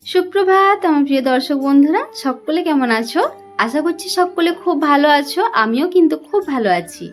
সুপ্রভাত আমার প্রিয় দর্শক বন্ধুরা, সকলে কেমন আছো? আশা করছি সকলে খুব ভালো আছো। আমিও কিন্তু খুব ভালো আছি।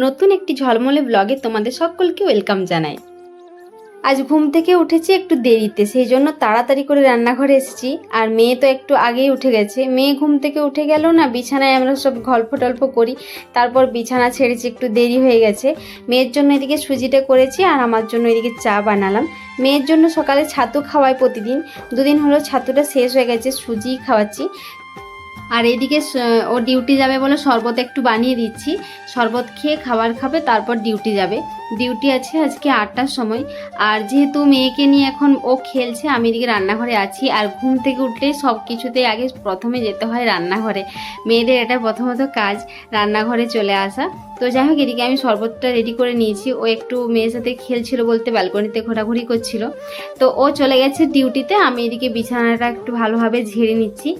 নতুন একটি ঝলমলে ব্লগে তোমাদের সকলকে ওয়েলকাম জানাই। আজ ঘুম থেকে উঠেছি একটু দেরিতে, সেই জন্য তাড়াতাড়ি করে রান্নাঘরে এসেছি। আর মেয়ে তো একটু আগেই উঠে গেছে। মেয়ে ঘুম থেকে উঠে গেল না, বিছানায় আমরা সব গল্প টল্প করি, তারপর বিছানা ছেড়েছি, একটু দেরি হয়ে গেছে। মেয়ের জন্য এদিকে সুজিটা করেছি আর আমার জন্য এদিকে চা বানালাম। মেয়ের জন্য সকালে ছাতু খাওয়াই প্রতিদিন, দুদিন হলো ছাতুটা শেষ হয়ে গেছে, সুজি খাওয়াচ্ছি। আর এদিকে ও ডিউটি যাবে বলে শরবত একটু বানিয়ে দিচ্ছি, শরবত খেয়ে খাবার খাবে, তারপর ডিউটি যাবে। ডিউটি আছে আজকে 8টার সময়। আর যেহেতু মেয়েকে নিয়ে এখন ও খেলছে, আমি এদিকে রান্নাঘরে আছি। আর ঘুম থেকে উঠলেই সব কিছুতেই আগে প্রথমে যেতে হয় রান্নাঘরে। মেয়েদের এটা প্রথমত কাজ, রান্নাঘরে চলে আসা। তো যাই হোক, এদিকে আমি শরবতটা রেডি করে নিয়েছি। ও একটু মেয়ের সাথে খেলছিল বলতে ব্যালকনিতে ঘোরাঘুরি করছিল। তো ও চলে গেছে ডিউটিতে, আমি এদিকে বিছানাটা একটু ভালোভাবে ঝেড়ে নিচ্ছি।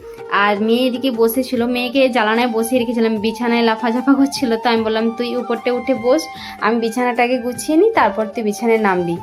আর মেয়ে এদিকে বসেছিল, মেয়েকে জ্বালানায় বসিয়ে রেখেছিলাম, বিছানায় লাফাঝাফা করছিল। তো আমি বললাম তুই উপরটা উঠে বস, আমি বিছানাটাকে গুছিয়ে নিই, তারপর তুই বিছানায় নামবি।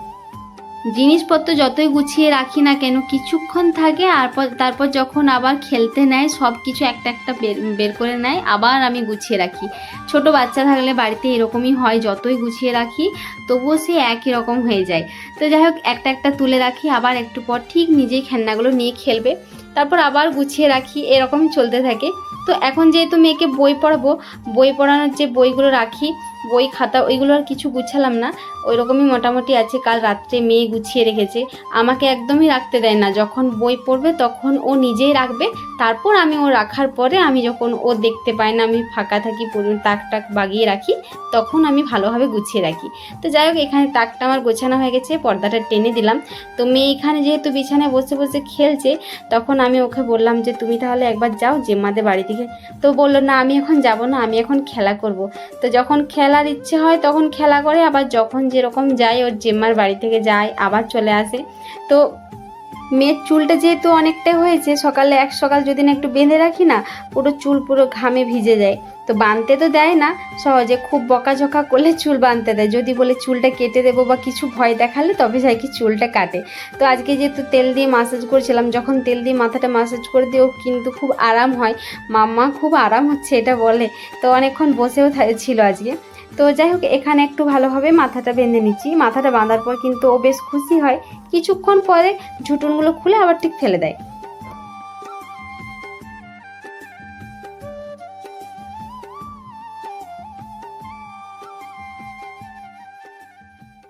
জিনিসপত্র যতই গুছিয়ে রাখি না কেন কিছুক্ষণ থাকে, আর তারপর যখন আবার খেলতে নেয় সব কিছু একটা একটা বের করে নেয়, আবার আমি গুছিয়ে রাখি। ছোট বাচ্চা থাকলে বাড়িতে এরকমই হয়, যতই গুছিয়ে রাখি তবুও সে একই রকম হয়ে যায়। তো যাই হোক, একটা একটা তুলে রাখি, আবার একটু পর ঠিক নিজেই খেলনাগুলো নিয়ে খেলবে, তারপর আবার গুছিয়ে রাখি, এরকমই চলতে থাকে। তো এখন যেহেতু মেয়েকে বই পড়াবো, বই পড়ানোর যে বইগুলো রাখি, বই খাতা, ওইগুলো আর কিছু গুছালাম না, ওই রকমই মোটামুটি আছে। কাল রাত্রে মেয়ে গুছিয়ে রেখেছে, আমাকে একদমই রাখতে দেয় না। যখন বই পড়বে তখন ও নিজেই রাখবে, তারপর আমি ও রাখার পরে আমি যখন ও দেখতে পাই না আমি ফাঁকা থাকি, তাক টাক বাগিয়ে রাখি, তখন আমি ভালোভাবে গুছিয়ে রাখি। তো যাই হোক, এখানে তাকটা আমার গোছানো হয়ে গেছে, পর্দাটা টেনে দিলাম। তো মেয়ে এখানে যেহেতু বিছানায় বসে বসে খেলছে, তখন আমি ওকে বললাম যে তুমি তাহলে একবার যাও জেম্মাদের বাড়ি থেকে। তো বললো না আমি এখন যাব না, আমি এখন খেলা করব। তো যখন খেলার ইচ্ছে হয় তখন খেলা করে, আবার যখন যেরকম যায় ওর জেম্মার বাড়ি থেকে যায় আবার চলে আসে। তো মেয়ের চুলটা যেহেতু অনেকটাই হয়েছে, সকালে এক সকাল যদি না একটু বেঁধে রাখি না, পুরো চুল পুরো ঘামে ভিজে যায়। তো বাঁধতে তো দেয় না সহজে, খুব বকাঝকা করলে চুল বাঁধতে দেয়, যদি বলে চুলটা কেটে দেবো বা কিছু ভয় দেখালে তবে যাই কি চুলটা কাটে। তো আজকে যেহেতু তেল দিয়ে মাসাজ করেছিলাম, যখন তেল দিয়ে মাথাটা মাসাজ করে দিও কিন্তু খুব আরাম হয়, মাম্মা খুব আরাম হচ্ছে এটা বলে। তো অনেকক্ষণ বসেও ছিল আজকে। তো যাই হোক, এখানে একটু ভালোভাবে মাথাটা বেঁধে নিচ্ছি। মাথাটা বাঁধার পর কিন্তু ও বেশ খুশি হয়, কিছুক্ষণ পরে ঝুঁটুনগুলো খুলে আবার ঠিক ফেলে দেয়।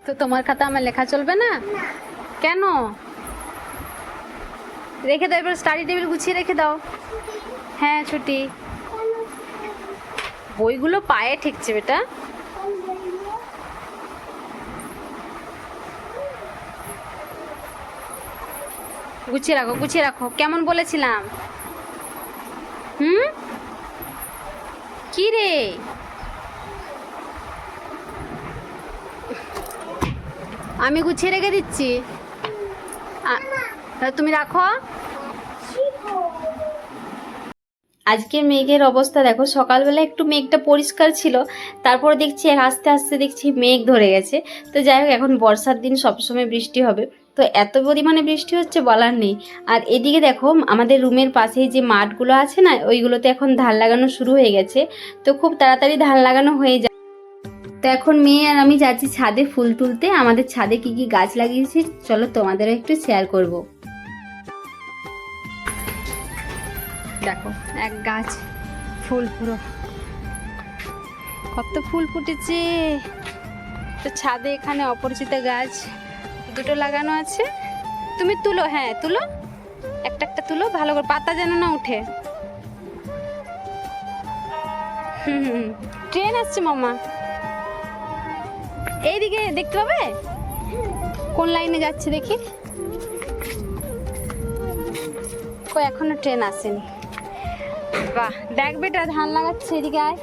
তো তোমার খাতা আমার লেখা চলবে না কেন? রেখে দাও, এবার স্টাডি টেবিল গুছিয়ে রেখে দাও। হ্যাঁ ছুটি। বইগুলো পায়ে ঠেকছে বেটা। গুছিয়ে রাখো গুছিয়ে রাখো, কেমন বলেছিলাম? হুম, কি রে? আমি গুছিয়ে রেখে দিচ্ছি, তুমি রাখো। আজকে মেঘের অবস্থা দেখো, সকালবেলা একটু মেঘটা পরিষ্কার ছিল, তারপর দেখছি আস্তে আস্তে দেখছি মেঘ ধরে গেছে। তো যাই হোক, এখন বর্ষার দিন সবসময় বৃষ্টি হবে, তো এত পরিমাণে বৃষ্টি হচ্ছে বলার নেই। আর এদিকে দেখো, আমাদের রুমের পাশেই যে মাঠগুলো আছে না, ওইগুলোতে এখন ধান লাগানো শুরু হয়ে গেছে। তো খুব তাড়াতাড়ি ধান লাগানো হয়ে যায়। তো এখন মেয়ে আর আমি যাচ্ছি ছাদে ফুল তুলতে। আমাদের ছাদে কি কি গাছ লাগিয়েছি চলো তোমাদেরও একটু শেয়ার করব। দেখো, এক গাছ ফুল, পুরো কত ফুল ফুটেছে। তো ছাদে এখানে অপরিচিত গাছ দুটো লাগানো আছে। তুমি তুলো, হ্যাঁ তুলো, একটা একটা তুলো ভালো করে, পাতা যেন না উঠে। ট্রেন আসছে মামা, এইদিকে দেখতে পাবে কোন লাইনে যাচ্ছে দেখি। এখনো ট্রেন আসেনি। বাহ, দেখ বেটা ধান লাগাচ্ছে, এদিকে আয়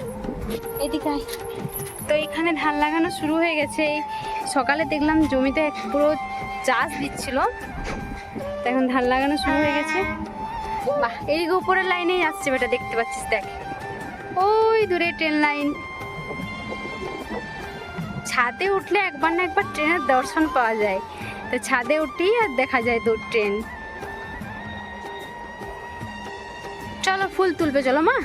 এদিকে আয়। তো এখানে ধান লাগানো শুরু হয়ে গেছে। এই সকালে দেখলাম জমিতে পুরো চাষ দিচ্ছিল, তো এখন ধান লাগানো শুরু হয়ে গেছে। বাহ, এদিকে উপরের লাইনেই আসছে বেটা, দেখতে পাচ্ছিস, দেখ ওই দূরে ট্রেন লাইন। ছাদে উঠলে একবার না একবার ট্রেনের দর্শন পাওয়া যায়। তো ছাদে উঠি আর দেখা যায় দূর ট্রেন। চলো ফুল তুলবে, চলো মা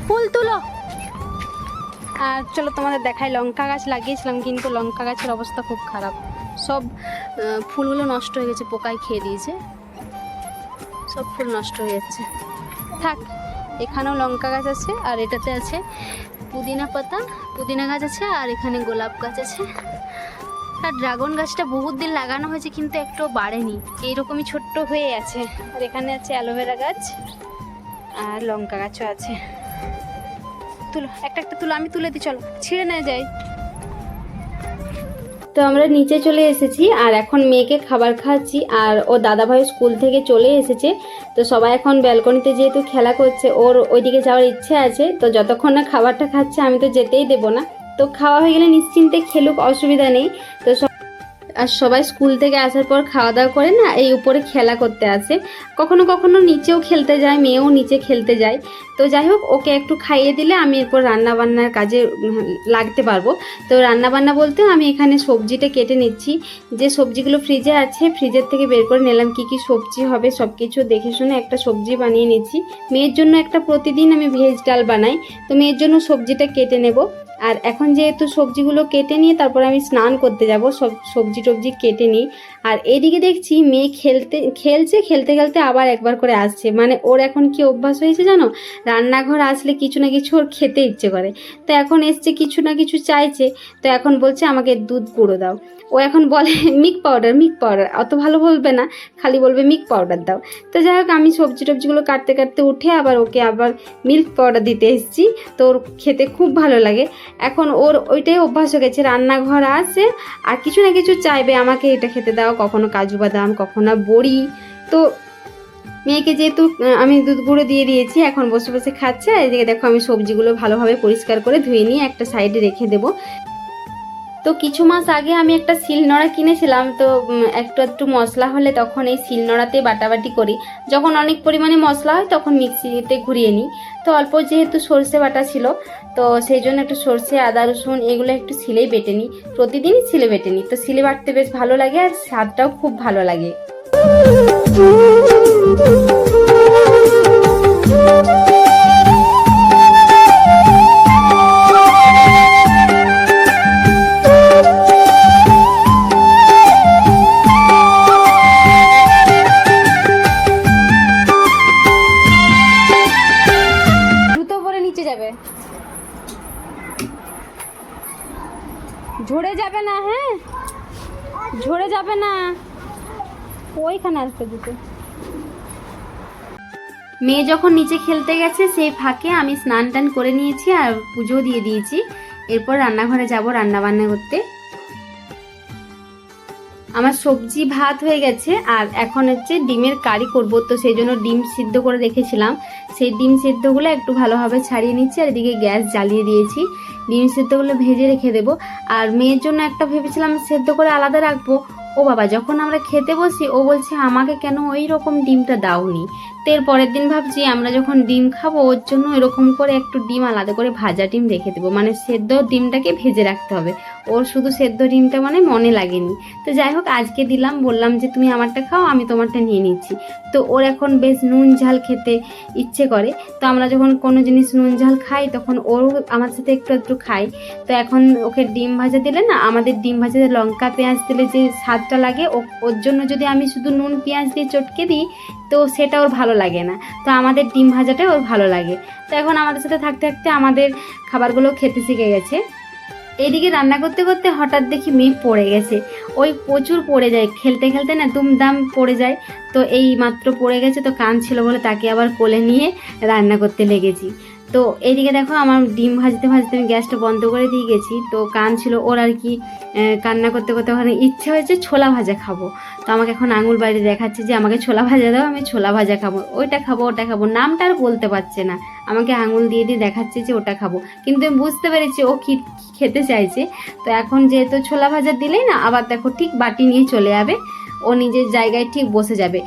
ফুল তুলো। আর চলো তোমাদের দেখাই, লঙ্কা গাছ লাগিয়েছিলাম কিন্তু লঙ্কা গাছের অবস্থা খুব খারাপ, সব ফুলগুলো নষ্ট হয়ে গেছে, পোকায় খেয়ে দিয়েছে, সব ফুল নষ্ট হয়ে যাচ্ছে। থাক, এখানেও লঙ্কা গাছ আছে আর এটাতে আছে পুদিনা পাতা, পুদিনা গাছ আছে, আর এখানে গোলাপ গাছ আছে। আর ড্রাগন গাছটা বহুত দিন লাগানো হয়েছে কিন্তু একটু বাড়েনি, এইরকমই ছোট্ট হয়ে আছে। আর এখানে আছে অ্যালোভেরা গাছ আর লঙ্কা গাছও আছে। তুলো, একটা একটা তুলো, আমি তুলে দিই, চলো ছিঁড়ে না যায়। তো আমরা নিচে চলে এসেছি আর এখন মেয়েকে খাবার খাওয়াচ্ছি। আর ও দাদাভাই স্কুল থেকে চলে এসেছে, তো সবাই এখন ব্যালকনিতে যেহেতু খেলা করছে, ওর ওইদিকে যাওয়ার ইচ্ছে আছে। তো যতক্ষণ না খাবারটা খাচ্ছে আমি তো যেতেই দেবো না, তো খাওয়া হয়ে গেলে নিশ্চিন্তে খেলুক, অসুবিধা নেই। তো আর সবাই স্কুল থেকে আসার পর খাওয়া দাওয়া করে না এই উপরে খেলা করতে আসে, কখনো কখনো নিচেও খেলতে যায়, মেয়েও নিচে খেলতে যায়। তো যাই হোক, ওকে একটু খাইয়ে দিলে আমি এরপর রান্নাবান্নার কাজে লাগতে পারবো। তো রান্নাবান্না বলতে আমি এখানে সবজিটা কেটে নিচ্ছি, যে সবজিগুলো ফ্রিজে আছে ফ্রিজের থেকে বের করে নিলাম, কি কি সবজি হবে সব কিছু দেখে শুনে একটা সবজি বানিয়ে নিচ্ছি। মেয়ের জন্য একটা প্রতিদিন আমি ভেজ ডাল বানাই, তো মেয়ের জন্য সবজিটা কেটে নেব। আর এখন যেহেতু সবজিগুলো কেটে নিয়ে তারপর আমি স্নান করতে যাব, সব সবজি টবজি কেটে নিই। আর এদিকে দেখছি মেয়ে খেলতে খেলতে আবার একবার করে আসছে, মানে ওর এখন কি অভ্যাস হয়েছে জানো, রান্নাঘর আসলে কিছু না কিছু ওর খেতে ইচ্ছে করে। তো এখন এসছে কিছু না কিছু চাইছে, তো এখন বলছে আমাকে দুধ গুঁড়ো দাও। ও এখন বলে মিল্ক পাউডার, অত ভালো বলবে না, খালি বলবে মিল্ক পাউডার দাও। তো যাই হোক, আমি সবজি টবজিগুলো কাটতে কাটতে উঠে আবার ওকে আবার মিল্ক পাউডার দিতে এসেছি, তো ওর খেতে খুব ভালো লাগে। এখন ওর ওইটাই অভ্যাস হয়ে গেছে, রান্নাঘর আসে আর কিছু না কিছু চাইবে, আমাকে এটা খেতে দাও, কখনো কাজু বাদাম, কখনো বড়ি। তো মেয়েকে যেহেতু আমি দুধ গুঁড়ো দিয়ে দিয়েছি, এখন বসে বসে খাচ্ছে। আর এদিকে দেখো আমি সবজিগুলো ভালোভাবে পরিষ্কার করে ধুয়ে নিয়ে একটা সাইডে রেখে দেবো। তো কিছু মাস আগে আমি একটা শিলনোড়া কিনেছিলাম, তো একটু মশলা হলে তখন এই শিলনোড়াতে বাটাবাটি করি, যখন অনেক পরিমাণে মশলা হয় তখন মিক্সিতে ঘুরিয়ে নিই। তো অল্প যেহেতু সর্ষে বাটা ছিল, তো সেই জন্য একটু সর্ষে, আদা, রসুন এগুলো একটু শিলেই বেটে নিই, প্রতিদিনই শিলে বেটে নিই। তো শিলে বাটতে বেশ ভালো লাগে আর স্বাদটাও খুব ভালো লাগে। ঝরে যাবে না, হ্যাঁ ঝরে যাবে না, ওইখানে আসতে দিতে। মেয়ে যখন নিচে খেলতে গেছে সেই ফাঁকে আমি স্নান টান করে নিয়েছি আর পুজো দিয়ে দিয়েছি। এরপর রান্নাঘরে যাব রান্না বান্না করতে। আমার সবজি ভাত হয়ে গেছে আর এখন হচ্ছে ডিমের কারি করব, তো সেই জন্য ডিম সিদ্ধ করে রেখেছিলাম, সেই ডিম সিদ্ধগুলো একটু ভালোভাবে ছাড়িয়ে নিচ্ছি। আর এদিকে গ্যাস জ্বালিয়ে দিয়েছি, ডিম সিদ্ধগুলো ভেজে রেখে দেবো। আর মেয়ের জন্য একটা ভেবেছিলাম সেদ্ধ করে আলাদা রাখবো। ও বাবা, যখন আমরা খেতে বসি ও বলছে আমাকে কেন ওই রকম ডিমটা দাওনি। তো এর পরের দিন ভাবছি আমরা যখন ডিম খাবো ওর জন্য এরকম করে একটু ডিম আলাদা করে ভাজা ডিম রেখে দেবো, মানে সেদ্ধ ডিমটাকে ভেজে রাখতে হবে, ওর শুধু সেদ্ধ ডিমটা মানে মনে লাগেনি। তো যাই হোক, আজকে দিলাম, বললাম যে তুমি আমারটা খাও আমি তোমারটা নিয়ে নিচ্ছি। তো ওর এখন বেশ নুন ঝাল খেতে ইচ্ছে করে, তো আমরা যখন কোনো জিনিস নুন ঝাল খাই তখন ওর আমার সাথে একটু একটু খাই। তো এখন ওকে ডিম ভাজা দিলে না, আমাদের ডিম ভাজাতে লঙ্কা পেঁয়াজ দিলে যে স্বাদটা লাগে ওর জন্য যদি আমি শুধু নুন পেঁয়াজ দিয়ে চটকে দিই তো সেটা ওর ভালো লাগে না, তো আমাদের ডিম ভাজাটা ওর ভালো লাগে। তো এখন আমাদের সাথে থাকতে থাকতে আমাদের খাবারগুলো খেতে শিখে গেছে। এইদিকে রান্না করতে করতে হঠাৎ দেখি মেয়ে পড়ে গেছে, ওই প্রচুর পড়ে যায়, খেলতে খেলতে না দুমদাম পড়ে যায়। তো এই মাত্র পড়ে গেছে, তো কাঁদছিল বলে তাকে আবার কোলে নিয়ে রান্না করতে লেগেছি। তো এইদিকে দেখো আমার ডিম ভাজতে ভাজতে আমি গ্যাসটা বন্ধ করে দিয়ে গেছি, তো কাঁদছিল ওর আর কি, কান্না করতে করতে ওখানে ইচ্ছে হয়েছে ছোলা ভাজা খাবো। তো আমাকে এখন আঙুল বাইরে দেখাচ্ছে যে আমাকে ছোলা ভাজা দাও, আমি ছোলা ভাজা খাবো, ওইটা খাবো ওটা খাবো, নামটা আর বলতে পারছে না, আমাকে আঙুল দিয়ে দিয়ে দেখাচ্ছে যে ওটা খাবো, কিন্তু আমি বুঝতে পেরেছি ও কি খেতে চাইছে। তো এখন যেহেতু ছোলা ভাজা দিলেই না আবার দেখো ঠিক বাটি নিয়ে চলে যাবে, ও নিজের জায়গায় ঠিক বসে যাবে।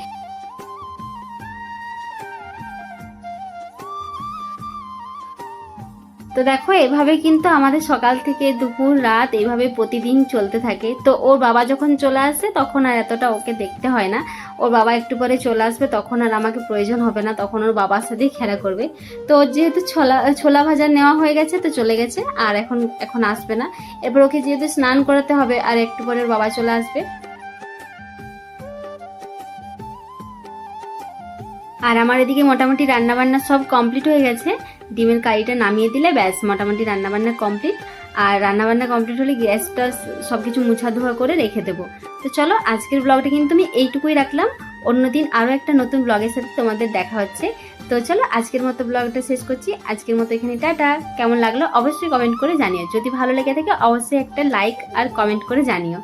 তো দেখো এভাবে কিন্তু আমাদের সকাল থেকে দুপুর রাত এভাবে প্রতিদিন চলতে থাকে। তো ওর বাবা যখন চলে আসে তখন আর এতটা ওকে দেখতে হয় না, ওর বাবা একটু পরে চলে আসবে, তখন আর আমাকে প্রয়োজন হবে না, তখন ওর বাবার সাথেই খেলা করবে। তো ওর যেহেতু ছোলা ভাজা নেওয়া হয়ে গেছে তো চলে গেছে, আর এখন আসবে না। এরপর ওকে যেহেতু স্নান করাতে হবে, আর একটু পরে ওর বাবা চলে আসবে। আর আমার এদিকে মোটামুটি রান্নাবান্না সব কমপ্লিট হয়ে গেছে। ডিমের কারিটা নামিয়ে দিলে ব্যাস মোটামুটি রান্নাবান্না কমপ্লিট। আর রান্নাবান্না কমপ্লিট হলে গ্যাসটা সব কিছু মুছা ধোয়া করে রেখে দেবো। তো চলো, আজকের ব্লগটা কিন্তু আমি এইটুকুই রাখলাম। অন্যদিন আরও একটা নতুন ব্লগের সাথে তোমাদের দেখা হচ্ছে। তো চলো, আজকের মতো ব্লগটা শেষ করছি। আজকের মতো এখানে টাটা। কেমন লাগলো অবশ্যই কমেন্ট করে জানিও। যদি ভালো লেগে থাকে অবশ্যই একটা লাইক আর কমেন্ট করে জানিও।